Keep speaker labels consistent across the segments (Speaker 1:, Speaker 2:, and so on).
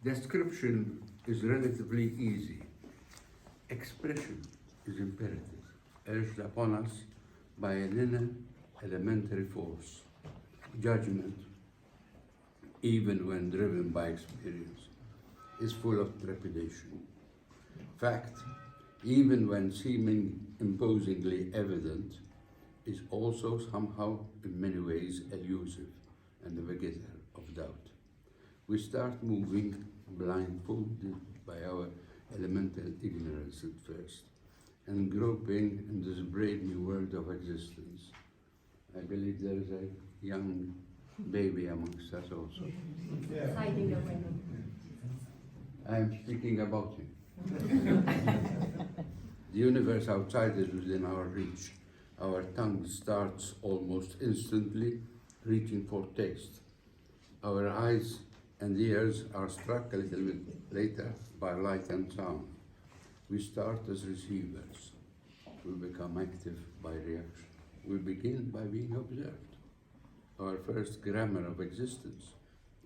Speaker 1: Description is relatively easy. Expression is imperative, urged upon us by an inner elementary force. Judgment, even when driven by experience, is full of trepidation. Fact, even when seeming imposingly evident, is also somehow in many ways elusive and the begetter of doubt. We start moving blindfolded by our elemental ignorance at first, and groping in this brave new world of existence. I believe there is a young baby amongst us also.
Speaker 2: Hiding away.
Speaker 1: I am speaking about him. The universe outside is within our reach. Our tongue starts almost instantly reaching for taste. Our eyes and ears are struck a little bit later by light and sound. We start as receivers. We become active by reaction. We begin by being observed. Our first grammar of existence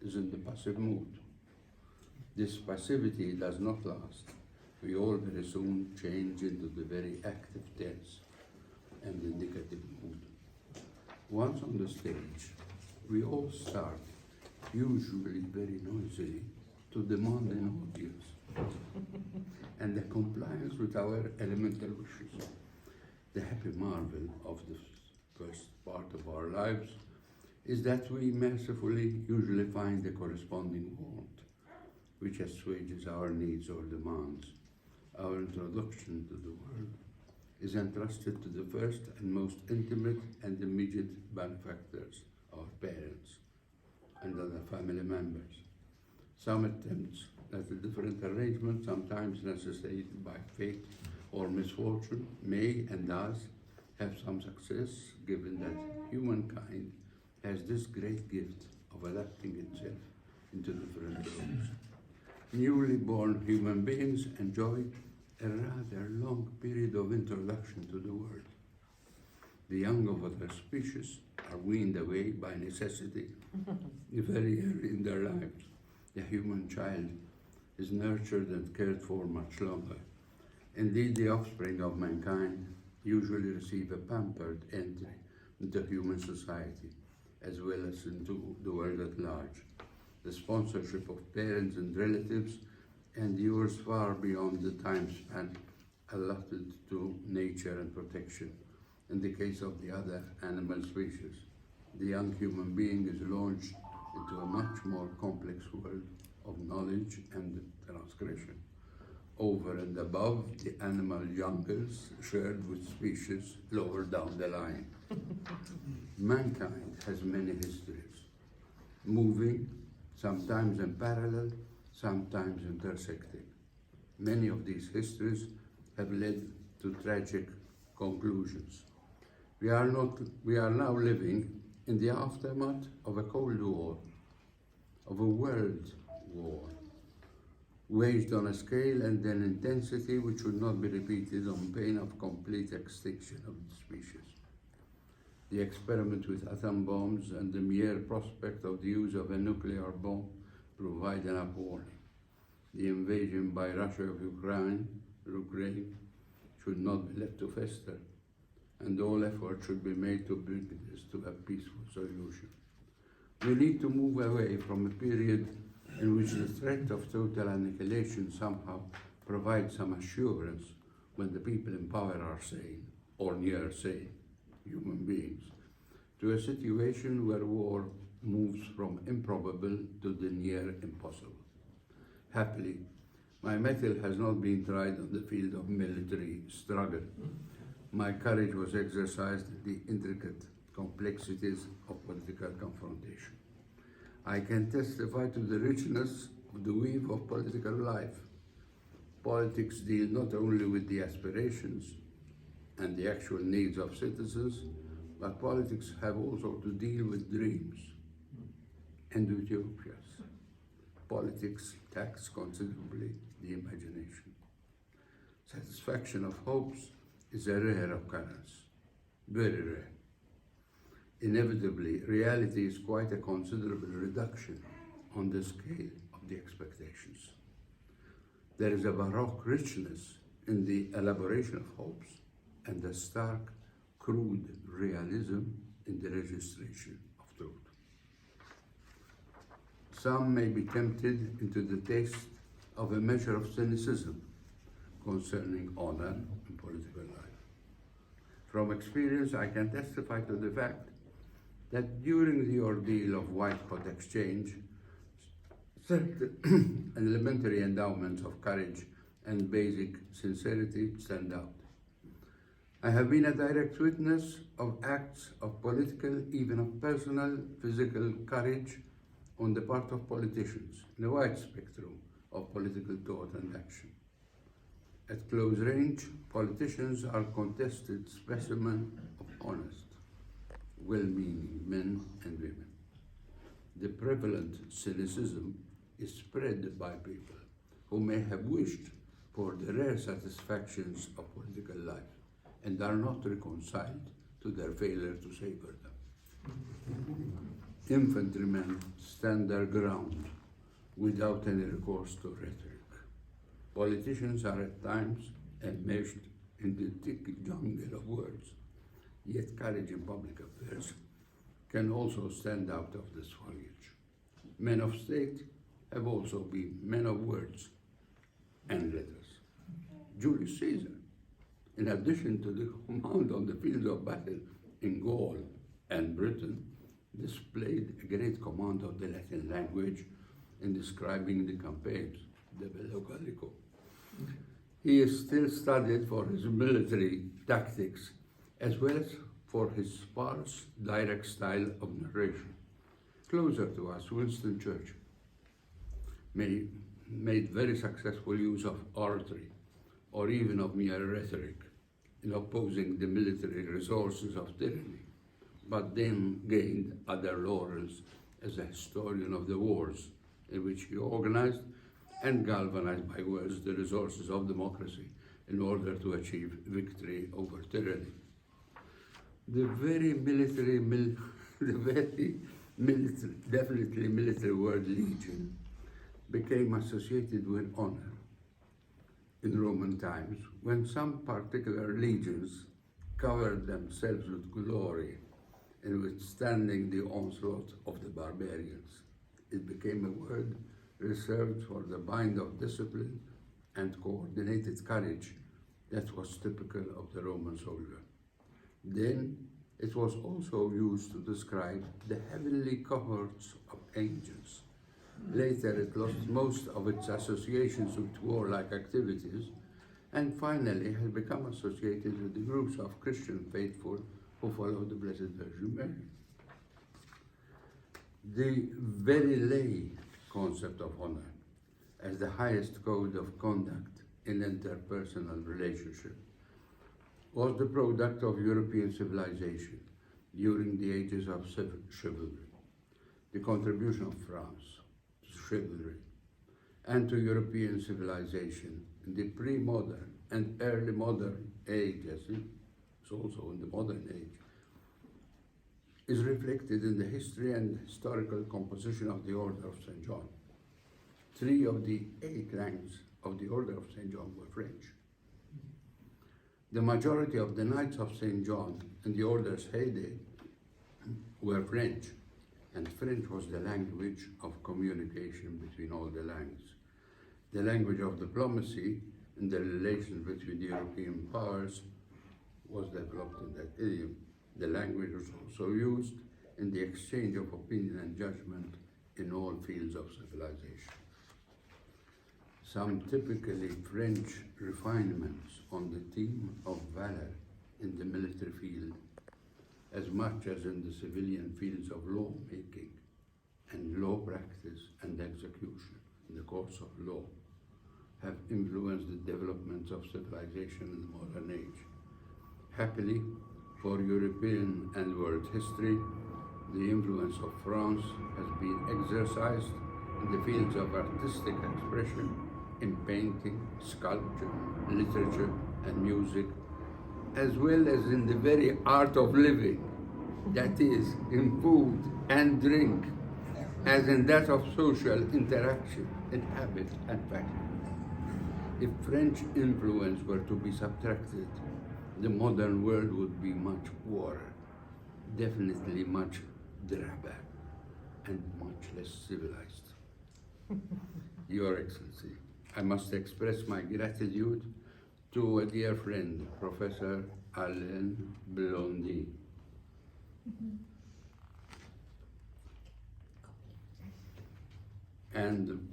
Speaker 1: is in the passive mood. This passivity does not last. We all very soon change into the very active tense and indicative mood. Once on the stage, we all start, usually very noisily, to demand an audience and the compliance with our elemental wishes. The happy marvel of the first part of our lives is that we mercifully usually find a corresponding want, which assuages our needs or demands. Our introduction to the world is entrusted to the first and most intimate and immediate benefactors, our parents and other family members. Some attempts at a different arrangement, sometimes necessitated by fate or misfortune, may and does have some success, given that humankind has this great gift of adapting itself into different roles. Newly born human beings enjoy a rather long period of introduction to the world. The young of other species are weaned away by necessity very early in their lives. The human child is nurtured and cared for much longer. Indeed, the offspring of mankind usually receive a pampered entry into human society, as well as into the world at large. The sponsorship of parents and relatives endures far beyond the time span allotted to nature and protection. In the case of the other animal species, the young human being is launched into a much more complex world of knowledge and transgression, over and above the animal jungles shared with species lower down the line. Mankind has many histories, moving, sometimes in parallel, sometimes intersecting. Many of these histories have led to tragic conclusions. We are now living in the aftermath of a Cold War, of a world war, waged on a scale and an intensity which should not be repeated on pain of complete extinction of the species. The experiment with atom bombs and the mere prospect of the use of a nuclear bomb provide enough warning. The invasion by Russia of Ukraine should not be let to fester, and all effort should be made to bring this to a peaceful solution. We need to move away from a period in which the threat of total annihilation somehow provides some assurance when the people in power are sane, or near sane, human beings, to a situation where war moves from improbable to the near impossible. Happily, my mettle has not been tried on the field of military struggle. My courage was exercised in the intricate complexities of political confrontation. I can testify to the richness of the weave of political life. Politics deal not only with the aspirations and the actual needs of citizens, but politics have also to deal with dreams and utopias. Politics tax considerably the imagination. Satisfaction of hopes is a rare occurrence, very rare. Inevitably, reality is quite a considerable reduction on the scale of lofty expectations. There is a Baroque richness in the elaboration of hopes and a stark, crude realism in the registration of truth. Some may be tempted into the taste of a measure of cynicism concerning honor in political life. From experience, I can testify to the fact that during the ordeal of white-hot exchange, certain elementary endowments of courage and basic sincerity stand out. I have been a direct witness of acts of political, even of personal, physical courage on the part of politicians in a wide spectrum of political thought and action. At close range, politicians are contested specimens of honest, well-meaning men and women. The prevalent cynicism is spread by people who may have wished for the rare satisfactions of political life and are not reconciled to their failure to savor them. Infantrymen stand their ground without any recourse to rhetoric. Politicians are at times enmeshed in the thick jungle of words, yet courage in public affairs can also stand out of this foliage. Men of state have also been men of words and letters. Julius Caesar, in addition to the command on the fields of battle in Gaul and Britain, displayed a great command of the Latin language in describing the campaigns, the Bello Gallico. He is still studied for his military tactics as well as for his sparse, direct style of narration. Closer to us, Winston Churchill made very successful use of oratory or even of mere rhetoric in opposing the military resources of tyranny, but then gained other laurels as a historian of the wars in which he organized and galvanized by words the resources of democracy in order to achieve victory over tyranny. The very definitely military word legion became associated with honor in Roman times when some particular legions covered themselves with glory in withstanding the onslaught of the barbarians. It became a word reserved for the bind of discipline and coordinated courage that was typical of the Roman soldier. Then it was also used to describe the heavenly cohorts of angels. Later it lost most of its associations with warlike activities and finally has become associated with the groups of Christian faithful who follow the Blessed Virgin Mary. The very lay concept of honor as the highest code of conduct in interpersonal relationship was the product of European civilization during the ages of chivalry, the contribution of France to chivalry and to European civilization in the pre-modern and early modern age, as it's also in the modern age, is reflected in the history and historical composition of the Order of St. John. 3 of the 8 ranks of the Order of St. John were French. The majority of the Knights of St. John in the Order's heyday were French, and French was the language of communication between all the languages. The language of diplomacy and the relations between the European powers was developed in that idiom. The language was also used in the exchange of opinion and judgment in all fields of civilization. Some typically French refinements on the theme of valor in the military field, as much as in the civilian fields of lawmaking and law practice and execution in the course of law, have influenced the development of civilization in the modern age. Happily, for European and world history, the influence of France has been exercised in the fields of artistic expression, in painting, sculpture, literature, and music, as well as in the very art of living, that is, in food and drink. as in that of social interaction in habit and fashion. If French influence were to be subtracted, the modern world would be much poorer, definitely much drabber, and much less civilized. Your Excellency, I must express my gratitude to a dear friend, Professor Alain Blondy. And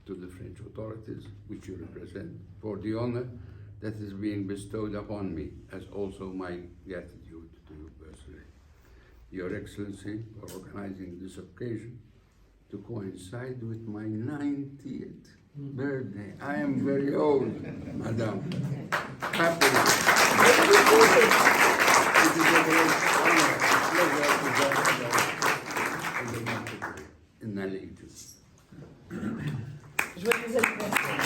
Speaker 1: to the French authorities, which you represent, for the honor that is being bestowed upon me, as also my gratitude to you personally. Your Excellency, for organizing this occasion to coincide with my 90th birthday. I am very old, Madam. Happily. It is a great honor and pleasure to join you in the Legion.
Speaker 3: Joyeux anniversaire.